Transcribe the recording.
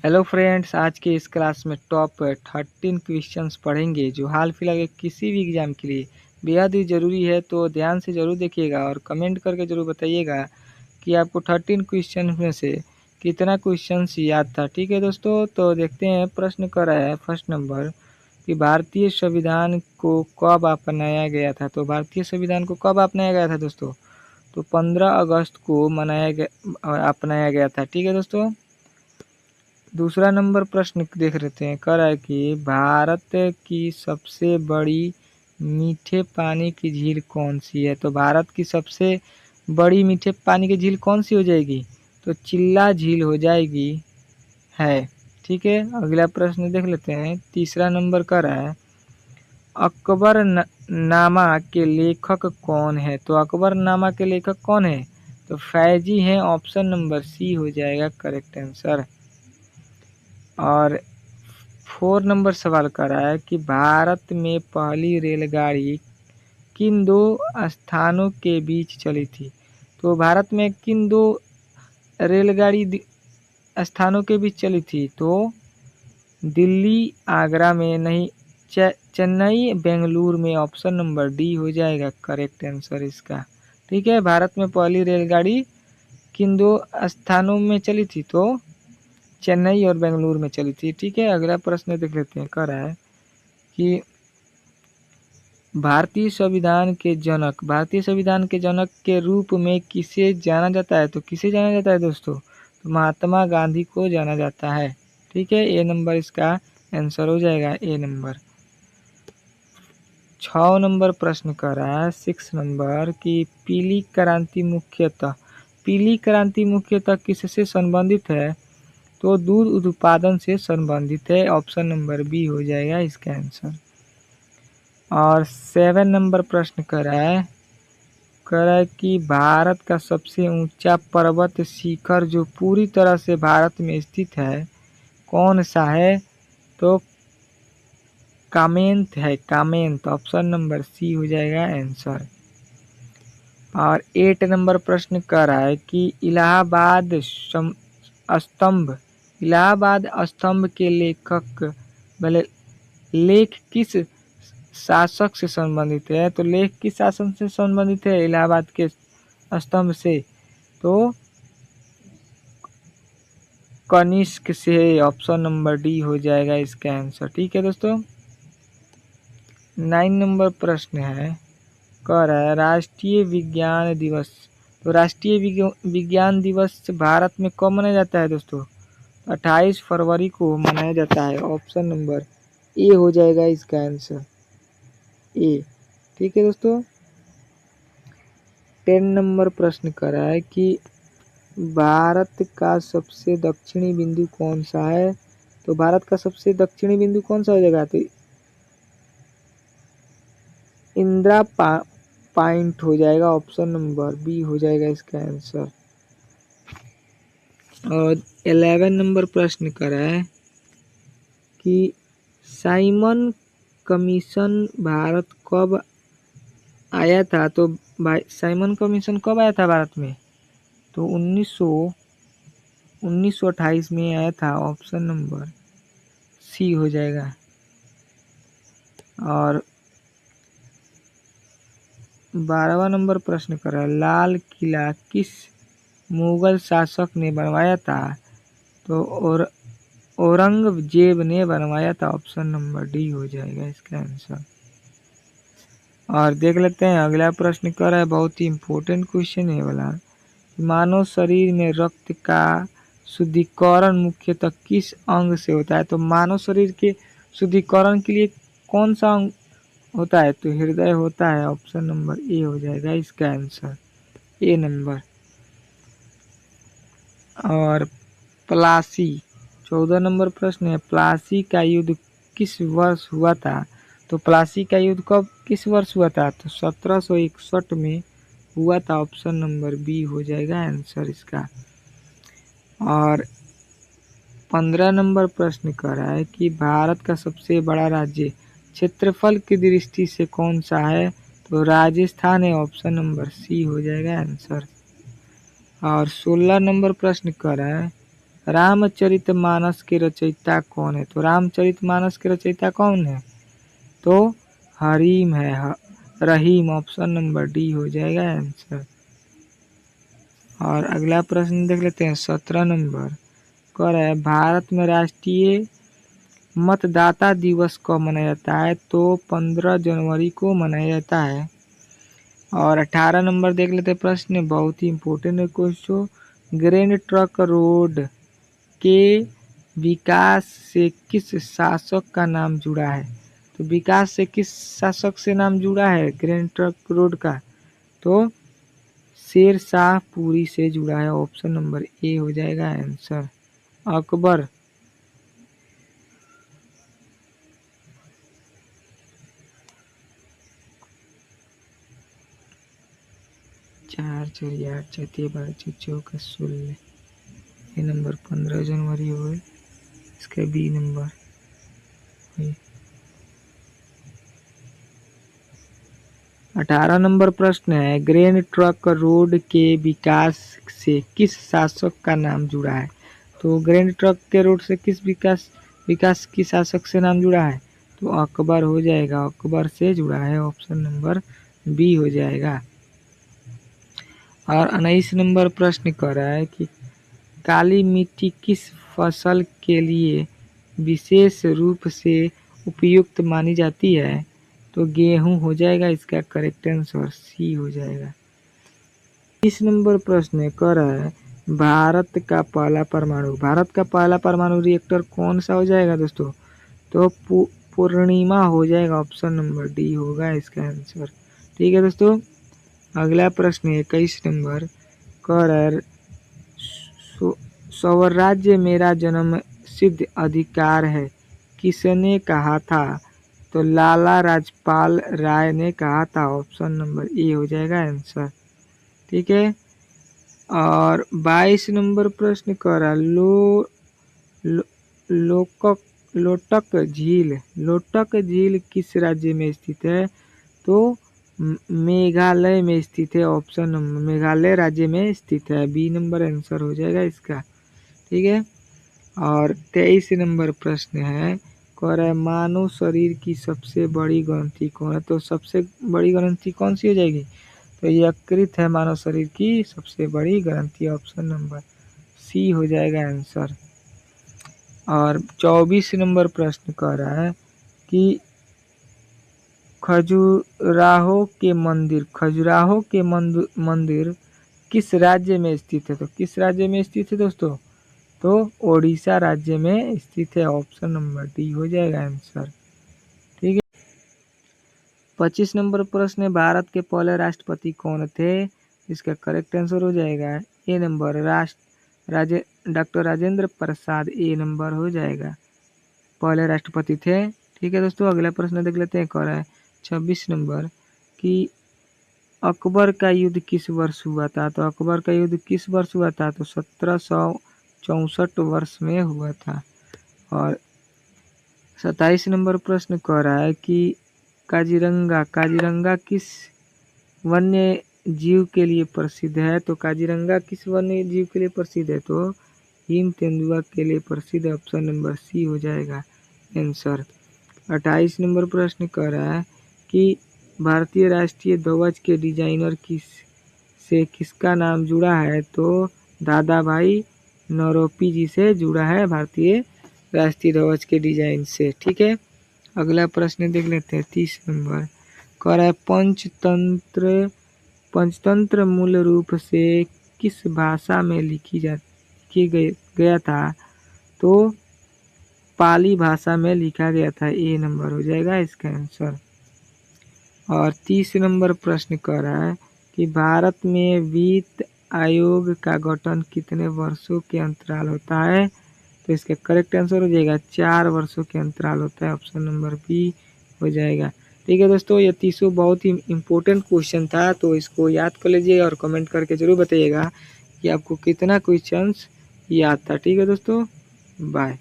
Hello friends, आज के इस क्लास में टॉप 13 क्वेश्चंस पढ़ेंगे जो हाल फिलहाल के किसी भी एग्जाम के लिए बेहद ही ज़रूरी है। तो ध्यान से ज़रूर देखिएगा और कमेंट करके ज़रूर बताइएगा कि आपको 13 क्वेश्चन में से कितना क्वेश्चंस याद था। ठीक है दोस्तों, तो देखते हैं। प्रश्न कर रहा है फर्स्ट नंबर कि भारतीय संविधान को कब अपनाया गया था। तो भारतीय संविधान को कब अपनाया गया था दोस्तों? तो 15 अगस्त को अपनाया गया था। ठीक है दोस्तों। दूसरा नंबर प्रश्न देख लेते हैं। कह रहा है कि भारत की सबसे बड़ी मीठे पानी की झील कौन सी है। तो भारत की सबसे बड़ी मीठे पानी की झील कौन सी हो जाएगी? तो चिल्ला झील हो जाएगी है। ठीक है, अगला प्रश्न देख लेते हैं। तीसरा नंबर कह रहा है अकबर नामा के लेखक कौन है। तो अकबर नामा के लेखक कौन है? तो फैजी हैं। ऑप्शन नंबर सी हो जाएगा करेक्ट आंसर। और 4 नंबर सवाल कर रहा है कि भारत में पहली रेलगाड़ी किन दो स्थानों के बीच चली थी। तो भारत में किन दो रेलगाड़ी स्थानों के बीच चली थी? तो दिल्ली आगरा में नहीं, चेन्नई बेंगलुरु में। ऑप्शन नंबर डी हो जाएगा करेक्ट आंसर इसका। ठीक है, भारत में पहली रेलगाड़ी किन दो स्थानों में चली थी? तो चेन्नई और बेंगलुरु में चली थी। ठीक है, अगला प्रश्न देख लेते हैं। कह रहा है कि भारतीय संविधान के जनक के रूप में किसे जाना जाता है। तो किसे जाना जाता है दोस्तों? तो महात्मा गांधी को जाना जाता है। ठीक है, ए नंबर इसका आंसर हो जाएगा, ए नंबर। 6 नंबर प्रश्न कर रहा है 6 नंबर कि पीली क्रांति मुख्यतः किससे संबंधित है? तो दूध उत्पादन से संबंधित है। ऑप्शन नंबर बी हो जाएगा इसका आंसर। और 7 नंबर प्रश्न कर रहा है कि भारत का सबसे ऊंचा पर्वत शिखर जो पूरी तरह से भारत में स्थित है कौन सा है? तो कामेंत है, कामेंत। ऑप्शन नंबर सी हो जाएगा आंसर। और 8 नंबर प्रश्न कर रहा है कि इलाहाबाद स्तंभ के लेख किस शासक से संबंधित है? तो लेख किस शासन से संबंधित है इलाहाबाद के स्तंभ से? तो कनिष्क से। ऑप्शन नंबर डी हो जाएगा इसका आंसर। ठीक है दोस्तों। 9 नंबर प्रश्न है, कह रहा है राष्ट्रीय विज्ञान दिवस। तो राष्ट्रीय विज्ञान दिवस भारत में कब मनाया जाता है दोस्तों? 28 फरवरी को मनाया जाता है। ऑप्शन नंबर ए हो जाएगा इसका आंसर, ए। ठीक है दोस्तों। 10 नंबर प्रश्न कर रहा है कि भारत का सबसे दक्षिणी बिंदु कौन सा है? तो भारत का सबसे दक्षिणी बिंदु कौन सा हो जाएगा? तो इंदिरा पॉइंट हो जाएगा। ऑप्शन नंबर बी हो जाएगा इसका आंसर। और 11 नंबर प्रश्न कर रहा है कि साइमन कमीशन भारत कब आया था? तो साइमन कमीशन कब आया था भारत में? तो 1928 में आया था। ऑप्शन नंबर सी हो जाएगा। और 12वां नंबर प्रश्न कर रहा है लाल किला किस मुगल शासक ने बनवाया था? तो औरंगजेब ने बनवाया था। ऑप्शन नंबर डी हो जाएगा इसका आंसर। और देख लेते हैं अगला प्रश्न कर रहा है, बहुत ही इम्पोर्टेंट क्वेश्चन है वाला। मानव शरीर में रक्त का शुद्धिकरण मुख्यतः किस अंग से होता है? तो मानव शरीर के शुद्धिकरण के लिए कौन सा अंग होता है? तो हृदय होता है। ऑप्शन नंबर ए हो जाएगा इसका आंसर, ए नंबर। और प्लासी 14 नंबर प्रश्न है, प्लासी का युद्ध किस वर्ष हुआ था? तो प्लासी का युद्ध कब किस वर्ष हुआ था? तो 1761 में हुआ था। ऑप्शन नंबर बी हो जाएगा आंसर इसका। और 15 नंबर प्रश्न कर रहा है कि भारत का सबसे बड़ा राज्य क्षेत्रफल की दृष्टि से कौन सा है? तो राजस्थान है। ऑप्शन नंबर सी हो जाएगा आंसर। और 16 नंबर प्रश्न कर रहा है रामचरितमानस के रचयिता कौन है? तो रामचरितमानस के रचयिता कौन है? तो हरीम है, रहीम। ऑप्शन नंबर डी हो जाएगा आंसर। और अगला प्रश्न देख लेते हैं 17 नंबर। कह रहा है भारत में राष्ट्रीय मतदाता दिवस कब मनाया जाता है? तो 15 जनवरी को मनाया जाता है। और 18 नंबर देख लेते हैं प्रश्न, बहुत ही इम्पोर्टेंट है क्वेश्चन। ग्रैंड ट्रंक रोड के विकास से किस शासक का नाम जुड़ा है? तो विकास से किस शासक से नाम जुड़ा है ग्रैंड ट्रंक रोड का? तो शेर शाह पूरी से जुड़ा है। ऑप्शन नंबर ए हो जाएगा आंसर। अकबर। चार चौरी 8 चौथे 12 चौका 16। ये नंबर 15 जनवरी हो गए। इसका बी नंबर। 18 नंबर प्रश्न है ग्रैंड ट्रंक रोड के विकास से किस शासक का नाम जुड़ा है? तो ग्रैंड ट्रंक के रोड से किस विकास की शासक से नाम जुड़ा है? तो अकबर हो जाएगा। अकबर से जुड़ा है। ऑप्शन नंबर बी हो जाएगा। और 19 नंबर प्रश्न कर रहा है कि काली मिट्टी किस फसल के लिए विशेष रूप से उपयुक्त मानी जाती है? तो गेहूं हो जाएगा इसका करेक्ट आंसर। सी हो जाएगा। 30 नंबर प्रश्न कर रहा है भारत का पहला परमाणु रिएक्टर कौन सा हो जाएगा दोस्तों? तो पूर्णिमा हो जाएगा। ऑप्शन नंबर डी होगा इसका आंसर। ठीक है दोस्तों। अगला प्रश्न 21 नंबर कर स्वराज्य मेरा जन्म सिद्ध अधिकार है किसने कहा था? तो लाला राजपाल राय ने कहा था। ऑप्शन नंबर ए हो जाएगा आंसर। ठीक है। और 22 नंबर प्रश्न कर लोटक झील किस राज्य में स्थित है? तो मेघालय में स्थित है। ऑप्शन नंबर मेघालय राज्य में स्थित है। बी नंबर आंसर हो जाएगा इसका। ठीक है। और 23 नंबर प्रश्न है कह रहा है मानव शरीर की सबसे बड़ी ग्रंथि कौन है? तो सबसे बड़ी ग्रंथि कौन सी हो जाएगी? तो यकृत है मानव शरीर की सबसे बड़ी ग्रंथि। ऑप्शन नंबर सी हो जाएगा आंसर। और 24 नंबर प्रश्न कह रहा है कि खजुराहो के मंदिर किस राज्य में स्थित है? तो किस राज्य में स्थित है दोस्तों? तो ओडिशा राज्य में स्थित है। ऑप्शन नंबर डी हो जाएगा आंसर। ठीक है। 25 नंबर प्रश्न है भारत के पहले राष्ट्रपति कौन थे? इसका करेक्ट आंसर हो जाएगा ए नंबर डॉक्टर राजेंद्र प्रसाद। ए नंबर हो जाएगा। पहले राष्ट्रपति थे। ठीक है दोस्तों। अगला प्रश्न देख लेते हैं। कह रहा है 26 नंबर कि अकबर का युद्ध किस वर्ष हुआ था? तो अकबर का युद्ध किस वर्ष हुआ था? तो 1764 वर्ष में हुआ था। और 27 नंबर प्रश्न कह रहा है कि काजीरंगा किस वन्य जीव के लिए प्रसिद्ध है? तो काजीरंगा किस वन्य जीव के लिए प्रसिद्ध है? तो हिम तेंदुआ के लिए प्रसिद्ध है। ऑप्शन नंबर सी हो जाएगा आंसर। 28 नंबर प्रश्न कह रहा है कि भारतीय राष्ट्रीय ध्वज के डिजाइनर किसका नाम जुड़ा है? तो दादा भाई नौरोपी जी से जुड़ा है भारतीय राष्ट्रीय ध्वज के डिजाइन से। ठीक है। अगला प्रश्न देख लेते हैं 30 नंबर। कह रहा है पंचतंत्र मूल रूप से किस भाषा में लिखी गया था? तो पाली भाषा में लिखा गया था। ए नंबर हो जाएगा इसका आंसर। और 30 नंबर प्रश्न कर रहा है कि भारत में वित्त आयोग का गठन कितने वर्षों के अंतराल होता है? तो इसका करेक्ट आंसर हो जाएगा 4 वर्षों के अंतराल होता है। ऑप्शन नंबर बी हो जाएगा। ठीक है दोस्तों। ये 30 बहुत ही इम्पोर्टेंट क्वेश्चन था, तो इसको याद कर लीजिए और कमेंट करके ज़रूर बताइएगा कि आपको कितना क्वेश्चंस याद था। ठीक है दोस्तों। बाय।